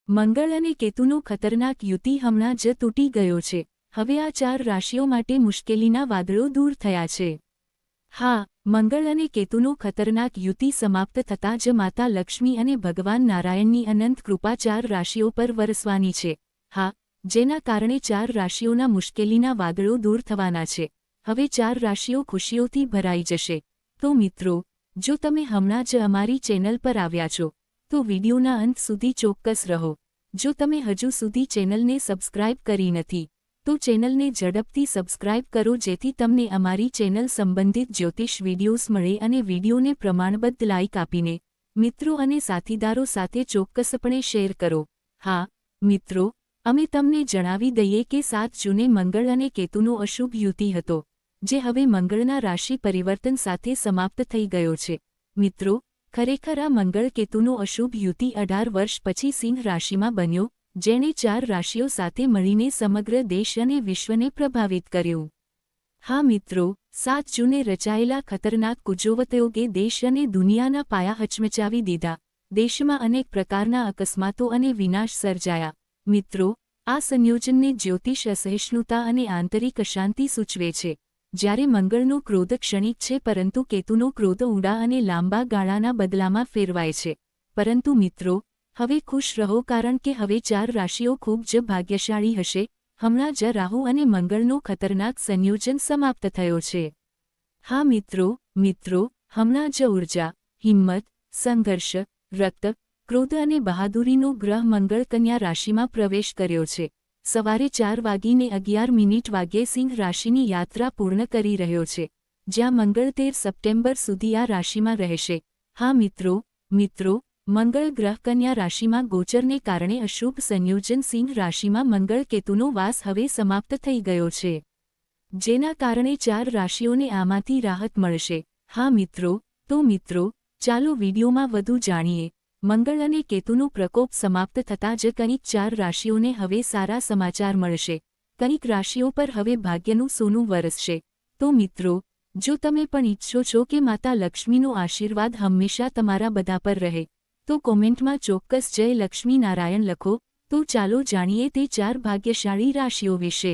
મંગળ અને કેતુનો ખતરનાક યુતિ હમણાં જ તૂટી ગયો છે. હવે આ 4 રાશિઓ માટે મુશ્કેલીના વાદળો દૂર થયા છે. હા, મંગળ અને કેતુનો ખતરનાક યુતિ સમાપ્ત થતાં જ માતા લક્ષ્મી અને ભગવાન નારાયણની અનંત કૃપા 4 રાશિઓ પર વરસવાની છે. હા, જેના કારણે 4 રાશિઓના મુશ્કેલીના વાદળો દૂર થવાના છે. હવે 4 રાશિઓ ખુશીઓથી ભરાઈ જશે. તો મિત્રો, જો તમે હમણાં જ અમારી ચેનલ પર આવ્યા છો, તો વિડિયોના અંત સુધી ચોક્કસ રહો. જો તમે હજુ સુધી ચેનલને સબસ્ક્રાઇબ કરી નથી, તો ચેનલને ઝડપથી સબસ્ક્રાઇબ કરો જેથી તમને અમારી ચેનલ સંબંધિત જ્યોતિષ વિડિયોઝ મળે અને વિડિયોને પ્રમાણબદ્ધ લાઇક આપીને મિત્રો અને સાથીદારો સાથે ચોક્કસપણે શેર કરો. હા, મિત્રો, અમે તમને જણાવી દઈએ કે 7 જૂને મંગળ અને કેતુનો અશુભ યુતિ હતો, જે હવે મંગળના રાશિ પરિવર્તન સાથે સમાપ્ત થઈ ગયો છે. મિત્રો, ખરેખર આ મંગળ કેતુનો અશુભ યુતિ 18 વર્ષ પછી સિંહ રાશિમાં બન્યો, જેણે 4 રાશિઓ સાથે મળીને સમગ્ર દેશ અને વિશ્વને પ્રભાવિત કર્યું. હા મિત્રો, 7 જૂને રચાયેલા ખતરનાક કુજોવતયોગે દેશ અને દુનિયાના પાયા હચમચાવી દીધા. દેશમાં અનેક પ્રકારના અકસ્માતો અને વિનાશ સર્જાયા. મિત્રો, આ સંયોજનને જ્યોતિષ અસહિષ્ણુતા અને આંતરિક અશાંતિ સૂચવે છે. જ્યારે મંગળનો ક્રોધ ક્ષણિક છે પરંતુ કેતુનો ક્રોધ ઊંડા અને લાંબા ગાળાના બદલામાં ફેરવાય છે. પરંતુ મિત્રો, હવે ખુશ રહો કારણ કે હવે 4 રાશિઓ ખૂબ જ ભાગ્યશાળી હશે. હમણાં જ રાહુ અને મંગળનો ખતરનાક સંયોજન સમાપ્ત થયો છે. હા મિત્રો, હમણાં જ ઊર્જા, હિંમત, સંઘર્ષ, રક્ત, ક્રોધ અને બહાદુરીનો ગ્રહ મંગળ કન્યા રાશિમાં પ્રવેશ કર્યો છે. સવારે 4:11 વાગ્યે સિંહ રાશિની યાત્રા પૂર્ણ કરી રહ્યો છે, જ્યાં મંગળ 13 સપ્ટેમ્બર સુધી આ રાશિમાં રહેશે. હા મિત્રો, મંગળ ગ્રહ કન્યા રાશિમાં ગોચરને કારણે અશુભ સંયોજન સિંહ રાશિમાં મંગળ કેતુનો વાસ હવે સમાપ્ત થઈ ગયો છે, જેના કારણે 4 રાશિઓને આમાંથી રાહત મળશે. હા મિત્રો, ચાલો વિડીયોમાં વધુ જાણીએ. મંગળ અને કેતુનો પ્રકોપ સમાપ્ત થતાં જ કંઈક 4 રાશિઓને હવે સારા સમાચાર મળશે. કંઈક રાશિઓ પર હવે ભાગ્યનું સોનું વરસશે. તો મિત્રો, જો તમે પણ ઈચ્છો છો કે માતા લક્ષ્મીનો આશીર્વાદ હંમેશા તમારા બધા પર રહે, તો કોમેન્ટમાં ચોક્કસ જય લક્ષ્મી નારાયણ લખો. તો ચાલો જાણીએ તે 4 ભાગ્યશાળી રાશિઓ વિશે.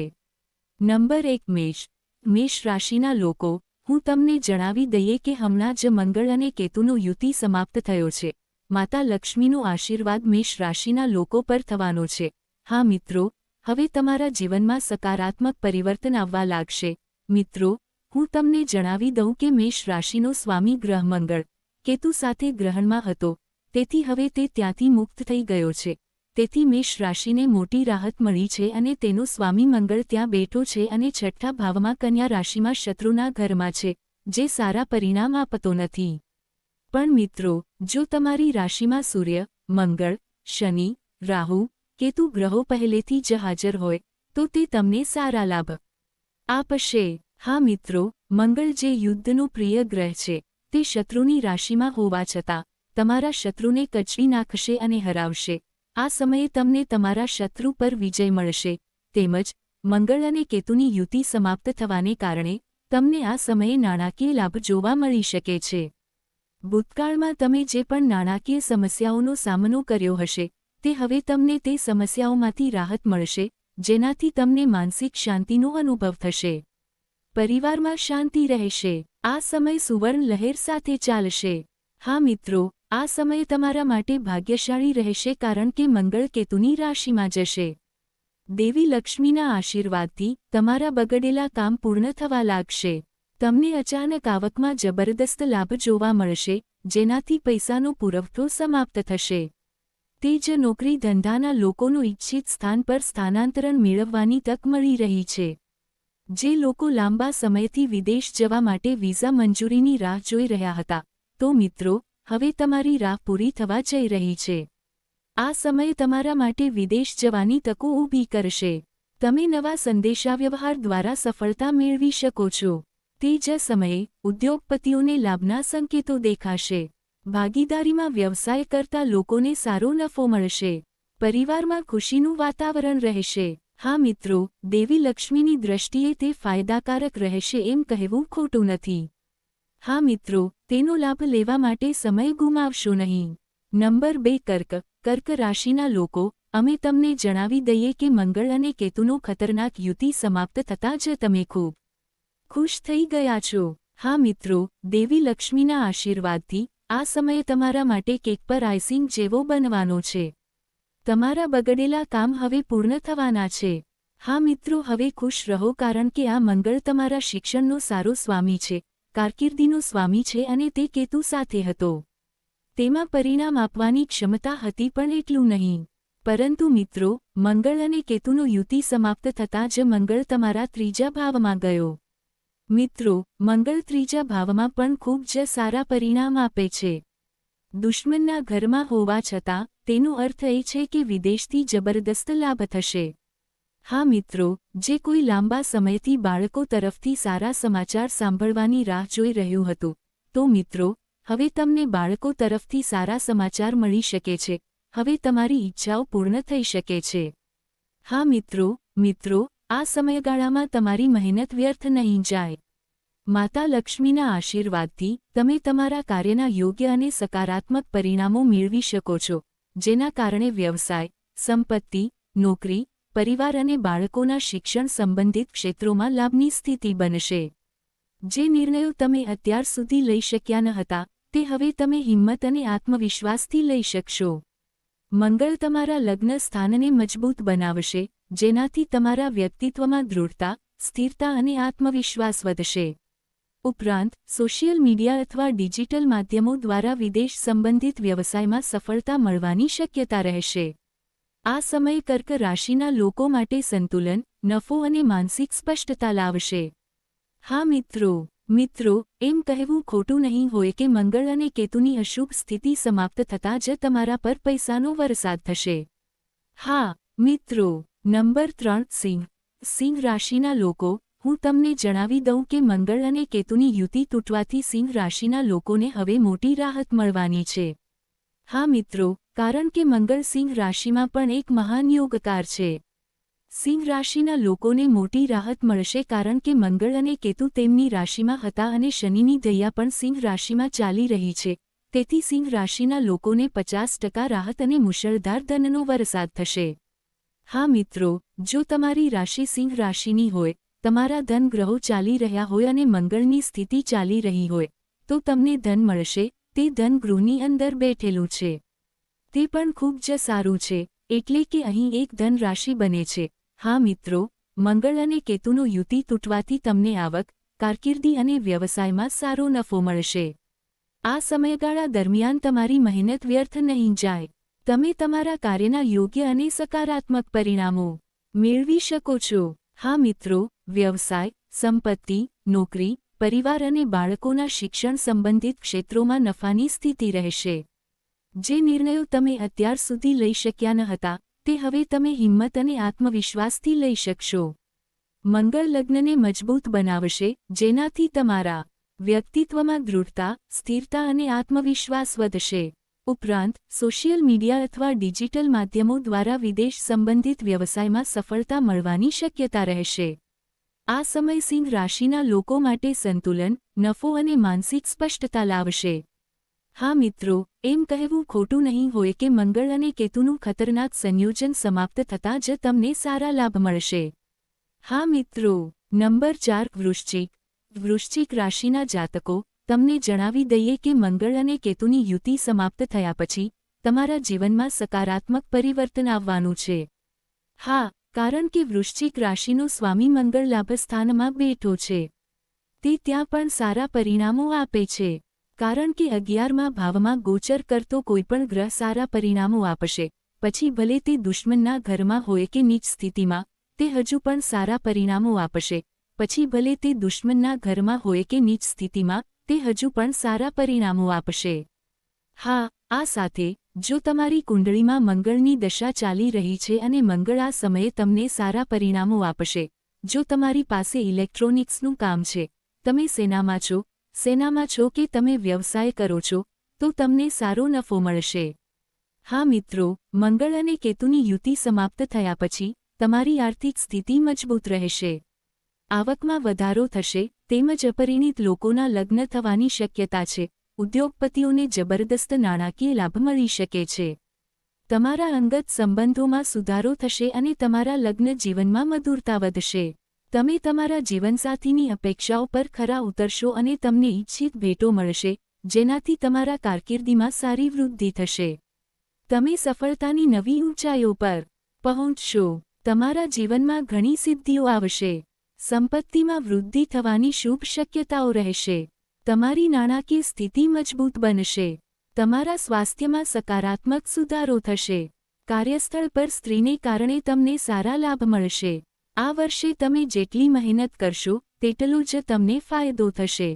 નંબર 1 મેષ રાશિના લોકો. હું તમને જણાવી દઈએ કે હમણાં જ મંગળ અને કેતુનો યુતિ સમાપ્ત થયો છે. માતા લક્ષ્મીનો આશીર્વાદ મેષ રાશિના લોકો પર થવાનો છે. હા મિત્રો, હવે તમારા જીવનમાં સકારાત્મક પરિવર્તન આવવા લાગશે. મિત્રો, હું તમને જણાવી દઉં કે મેષ રાશિનો સ્વામી ગ્રહ મંગળ કેતુ સાથે ગ્રહણમાં હતો, તેથી હવે તે ત્યાંથી મુક્ત થઈ ગયો છે. તેથી મેષ રાશિને મોટી રાહત મળી છે અને તેનો સ્વામી મંગળ ત્યાં બેઠો છે અને 6ઠ્ઠા ભાવમાં કન્યા રાશિમાં શત્રુના ઘરમાં છે, જે સારા પરિણામ આપતો નથી. પણ મિત્રો, જો તમારી રાશિમાં સૂર્ય, મંગળ, શનિ, રાહુ, કેતુ ગ્રહો પહેલેથી જ હાજર હોય, તો તે તમને સારા લાભ આપશે. હા મિત્રો, મંગળ જે યુદ્ધનો પ્રિય ગ્રહ છે, તે શત્રુની રાશિમાં હોવા છતાં તમારા શત્રુને કચડી નાખશે અને હરાવશે. આ સમયે તમને તમારા શત્રુ પર વિજય મળશે. તેમજ મંગળ અને કેતુની યુતિ સમાપ્ત થવાને કારણે તમને આ સમયે નાણાકીય લાભ જોવા મળી શકે છે. ભૂતકાળમાં તમે જે પણ નાણાકીય સમસ્યાઓનો સામનો કર્યો હશે, તે હવે તમને તે સમસ્યાઓમાંથી રાહત મળશે, જેનાથી તમને માનસિક શાંતિનો અનુભવ થશે. પરિવારમાં શાંતિ રહેશે. આ સમય સુવર્ણ લહેર સાથે ચાલશે. હા મિત્રો, આ સમય તમારા માટે ભાગ્યશાળી રહેશે કારણ કે મંગળ કેતુની રાશિમાં જશે. દેવી લક્ષ્મીના આશીર્વાદથી તમારા બગડેલા કામ પૂર્ણ થવા લાગશે. તમને અચાનક આવકમાં જબરદસ્ત લાભ જોવા મળશે, જેનાથી પૈસાનો પુરવઠો સમાપ્ત થશે. તે જ નોકરી ધંધાના લોકોનું ઇચ્છિત સ્થાન પર સ્થાનાંતરણ મેળવવાની તક મળી રહી છે. જે લોકો લાંબા સમયથી વિદેશ જવા માટે વિઝા મંજૂરીની રાહ જોઈ રહ્યા હતા, તો મિત્રો, હવે તમારી રાહ પૂરી થવા જઈ રહી છે. આ સમય તમારા માટે વિદેશ જવાની તકો ઊભી કરશે. તમે નવા સંદેશાવ્યવહાર દ્વારા સફળતા મેળવી શકો છો. તે જ સમયે ઉદ્યોગપતિઓને લાભના સંકેતો દેખાશે. ભાગીદારીમાં વ્યવસાય કરતા લોકોને સારો નફો મળશે. પરિવારમાં ખુશીનું વાતાવરણ રહેશે. હા મિત્રો, દેવી લક્ષ્મીની દ્રષ્ટિએ તે ફાયદાકારક રહેશે એમ કહેવું ખોટું નથી. હા મિત્રો, તેનો લાભ લેવા માટે સમય ગુમાવશો નહીં. નંબર 2 કર્ક રાશિના લોકો. અમે તમને જણાવી દઈએ કે મંગળ અને કેતુનો ખતરનાક યુતિ સમાપ્ત થતાં જ તમે ખૂબ ખુશ થઈ ગયા છો. હા મિત્રો, દેવી લક્ષ્મીના આશીર્વાદથી આ સમય તમારા માટે કેક પર આઈસિંગ જેવો બનવાનો છે. તમારા બગડેલા કામ હવે પૂર્ણ થવાના છે. હા મિત્રો, હવે ખુશ રહો કારણ કે આ મંગળ તમારા શિક્ષણનો સારો સ્વામી છે, કારકિર્દીનો સ્વામી છે અને તે કેતુ સાથે હતો. તેમાં પરિણામ આપવાની ક્ષમતા હતી પણ એટલું નહીં. પરંતુ મિત્રો, મંગળ અને કેતુનો યુતિ સમાપ્ત થતાં જ મંગળ તમારા ત્રીજા ભાવમાં ગયો. મિત્રો, મંગળ ત્રીજા ભાવમાં પણ ખૂબ જ સારા પરિણામ આપે છે. દુશ્મનના ઘરમાં હોવા છતાં તેનો અર્થ એ છે કે વિદેશથી જબરદસ્ત લાભ થશે. હા મિત્રો, જે કોઈ લાંબા સમયથી બાળકો તરફથી સારા સમાચાર સાંભળવાની રાહ જોઈ રહ્યું હતું, તો મિત્રો, હવે તમને બાળકો તરફથી સારા સમાચાર મળી શકે છે. હવે તમારી ઈચ્છાઓ પૂર્ણ થઈ શકે છે. હા મિત્રો, આ સમયગાળામાં તમારી મહેનત વ્યર્થ નહીં જાય. માતા લક્ષ્મીના આશીર્વાદથી તમે તમારા કાર્યના યોગ્ય અને સકારાત્મક પરિણામો મેળવી શકો છો, જેના કારણે વ્યવસાય, સંપત્તિ, નોકરી, પરિવાર અને બાળકોના શિક્ષણ સંબંધિત ક્ષેત્રોમાં લાભની સ્થિતિ બનશે. જે નિર્ણયો તમે અત્યાર સુધી લઈ શક્યા ન હતા, તે હવે તમે હિંમત અને આત્મવિશ્વાસથી લઈ શકશો. મંગળ તમારા લગ્ન સ્થાનને મજબૂત બનાવશે, જેનાથી તમારા વ્યક્તિત્વમાં દૃઢતા, સ્થિરતા અને આત્મવિશ્વાસ વધશે. ઉપરાંત, સોશિયલ મીડિયા અથવા ડિજિટલ માધ્યમો દ્વારા વિદેશ સંબંધિત વ્યવસાયમાં સફળતા મળવાની શક્યતા રહેશે. આ સમય કર્ક રાશિના લોકો માટે સંતુલન, નફો અને માનસિક સ્પષ્ટતા લાવશે. હા મિત્રો, એમ કહેવું ખોટું નહીં હોય કે મંગળ અને કેતુની અશુભ સ્થિતિ સમાપ્ત થતાં જ તમારા પર પૈસાનો વરસાદ થશે. હા મિત્રો, નંબર 3 સિંહ રાશિના લોકો, હું તમને જણાવી દઉં કે મંગળ અને કેતુની યુતિ તૂટવાથી સિંહ રાશિના લોકોને હવે મોટી રાહત મળવાની છે. હા મિત્રો, કારણ કે મંગળ સિંહ રાશિમાં પણ એક મહાન યોગકાર છે. સિંહ રાશિના લોકોને મોટી રાહત મળશે કારણ કે મંગળ અને કેતુ તેમની રાશિમાં હતા અને શનિની દયા પણ સિંહ રાશિમાં ચાલી રહી છે. તેથી સિંહ રાશિના લોકોને 50% રાહત અને મુશળધાર ધનનો વરસાદ થશે. હા મિત્રો, જો તમારી રાશિ સિંહ રાશિની હોય, તમારા ધન ગ્રહો ચાલી રહ્યા હોય અને મંગળની સ્થિતિ ચાલી રહી હોય, તો તમને ધન મળશે. તે ધન ગૃહની અંદર બેઠેલું છે. તે પણ ખૂબ જ સારું છે, એટલે કે અહીં એક ધન રાશિ બને છે. હા મિત્રો, મંગળ અને કેતુનો યુતિ તૂટવાથી તમને આવક, કારકિર્દી અને વ્યવસાયમાં સારો નફો મળશે. આ સમયગાળા દરમિયાન તમારી મહેનત વ્યર્થ નહીં જાય. તમે તમારા કાર્યના યોગ્ય અને સકારાત્મક પરિણામો મેળવી શકો છો. હા મિત્રો, વ્યવસાય, સંપત્તિ, નોકરી, પરિવાર અને બાળકોના શિક્ષણ સંબંધિત ક્ષેત્રોમાં નફાની સ્થિતિ રહેશે. જે નિર્ણયો તમે અત્યાર સુધી લઈ શક્યા ન હતા, તે હવે તમે હિંમત અને આત્મવિશ્વાસથી લઈ શકશો. મંગળ લગ્નને મજબૂત બનાવશે, જેનાથી તમારા વ્યક્તિત્વમાં દૃઢતા, સ્થિરતા અને આત્મવિશ્વાસ વધશે. ઉપરાંત, સોશિયલ મીડિયા અથવા ડિજિટલ માધ્યમો દ્વારા વિદેશ સંબંધિત વ્યવસાયમાં સફળતા મળવાની શક્યતા રહેશે. આ સમય સિંહ રાશિના લોકો માટે સંતુલન, નફો અને માનસિક સ્પષ્ટતા લાવશે. હા મિત્રો, એમ કહેવું ખોટું નહીં હોય કે મંગળ અને કેતુનું ખતરનાક સંયોજન સમાપ્ત થતાં જ તમને સારા લાભ મળશે. હા મિત્રો, નંબર 4 વૃશ્ચિક રાશિના જાતકો, તમને જણાવી દઈએ કે મંગળ અને કેતુની યુતિ સમાપ્ત થયા પછી તમારા જીવનમાં સકારાત્મક પરિવર્તન આવવાનું છે. હા, કારણ કે વૃશ્ચિક રાશિનો સ્વામી મંગળ લાભસ્થાનમાં બેઠો છે. તે ત્યાં પણ સારા પરિણામો આપે છે. કારણ કે 11મા ભાવમાં ગોચર કરતો કોઈપણ ગ્રહ સારા પરિણામો આપશે. પછી ભલે તે દુશ્મનના ઘરમાં હોય કે નીચ સ્થિતિમાં, તે હજુ પણ સારા પરિણામો આપશે. પછી ભલે તે દુશ્મનના ઘરમાં હોય કે નીચ સ્થિતિમાં, તે હજુ પણ સારા પરિણામો આપશે. હા, આ સાથે, જો તમારી કુંડળીમાં મંગળની દશા ચાલી રહી છે અને મંગળ આ સમયે તમને સારા પરિણામો આપશે. જો તમારી પાસે ઇલેક્ટ્રોનિક્સનું કામ છે, તમે સેનામાં છો કે તમે વ્યવસાય કરો છો, તો તમને સારો નફો મળશે. હા મિત્રો, મંગળ અને કેતુની યુતિ સમાપ્ત થયા પછી તમારી આર્થિક સ્થિતિ મજબૂત રહેશે. આવકમાં વધારો થશે, તેમજ અપરિણિત લોકોના લગ્ન થવાની શક્યતા છે. ઉદ્યોગપતિઓને જબરદસ્ત નાણાકીય લાભ મળી શકે છે. તમારા અંગત સંબંધોમાં સુધારો થશે અને તમારા લગ્ન જીવનમાં મધુરતા વધશે. તમે તમારા જીવનસાથીની અપેક્ષાઓ પર ખરા ઉતરશો અને તમને ઇચ્છિત ભેટો મળશે, જેનાથી તમારા કારકિર્દીમાં સારી વૃદ્ધિ થશે. તમે સફળતાની નવી ઊંચાઈઓ પર પહોંચશો. તમારા જીવનમાં ઘણી સિદ્ધિઓ આવશે. સંપત્તિમાં વૃદ્ધિ થવાની શુભ શક્યતાઓ રહેશે. તમારી નાણાકીય સ્થિતિ મજબૂત બનશે. તમારા સ્વાસ્થ્યમાં સકારાત્મક સુધારો થશે. કાર્યસ્થળ પર સ્ત્રીને કારણે તમને સારા લાભ મળશે. આ વર્ષે તમે જેટલી મહેનત કરશો તેટલો જ તમને ફાયદો થશે.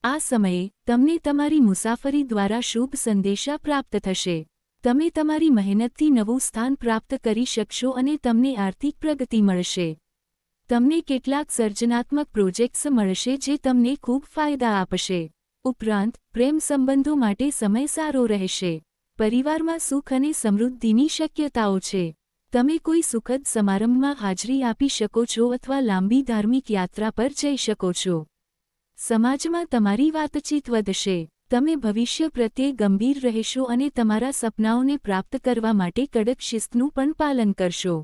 આ સમયે તમને તમારી મુસાફરી દ્વારા શુભ સંદેશા પ્રાપ્ત થશે. તમે તમારી મહેનતથી નવું સ્થાન પ્રાપ્ત કરી શકશો અને તમને આર્થિક પ્રગતિ મળશે. તમને કેટલાક સર્જનાત્મક પ્રોજેક્ટ્સ મળશે જે તમને ખૂબ ફાયદા આપશે. ઉપરાંત પ્રેમ સંબંધો માટે સમય સારો રહેશે. પરિવારમાં સુખ અને સમૃદ્ધિની શક્યતાઓ છે. તમે કોઈ સુખદ સમારંભમાં હાજરી આપી શકો છો અથવા લાંબી ધાર્મિક યાત્રા પર જઈ શકો છો. સમાજમાં તમારી વાતચીત વધશે. તમે ભવિષ્ય પ્રત્યે ગંભીર રહેશો અને તમારા સપનાઓને પ્રાપ્ત કરવા માટે કડક શિસ્તનું પણ પાલન કરશો.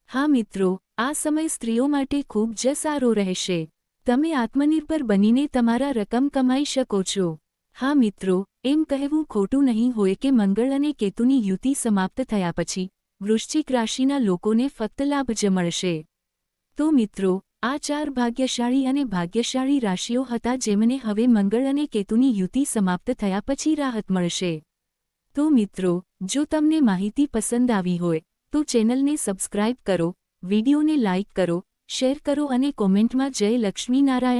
હા મિત્રો, આ સમય સ્ત્રીઓ માટે ખૂબ જ સારો રહેશે. તમે આત્મનિર્ભર બનીને તમારા રકમ કમાઈ શકો છો. હા મિત્રો, એમ કહેવું ખોટું નહીં હોય કે મંગળ અને કેતુની યુતિ સમાપ્ત થયા પછી વૃશ્ચિક રાશિના લોકોને ફક્ત લાભ જ મળશે. તો મિત્રો, આ 4 ભાગ્યશાળી અને ભાગ્યશાળી રાશિઓ હતા જેમને હવે મંગળ અને કેતુની યુતિ સમાપ્ત થયા પછી રાહત મળશે. તો મિત્રો, જો તમને માહિતી પસંદ આવી હોય તો ચેનલને સબસ્ક્રાઇબ કરો, વિડીયોને લાઇક કરો, શેર કરો અને કોમેન્ટમાં જય લક્ષ્મી નારાયણ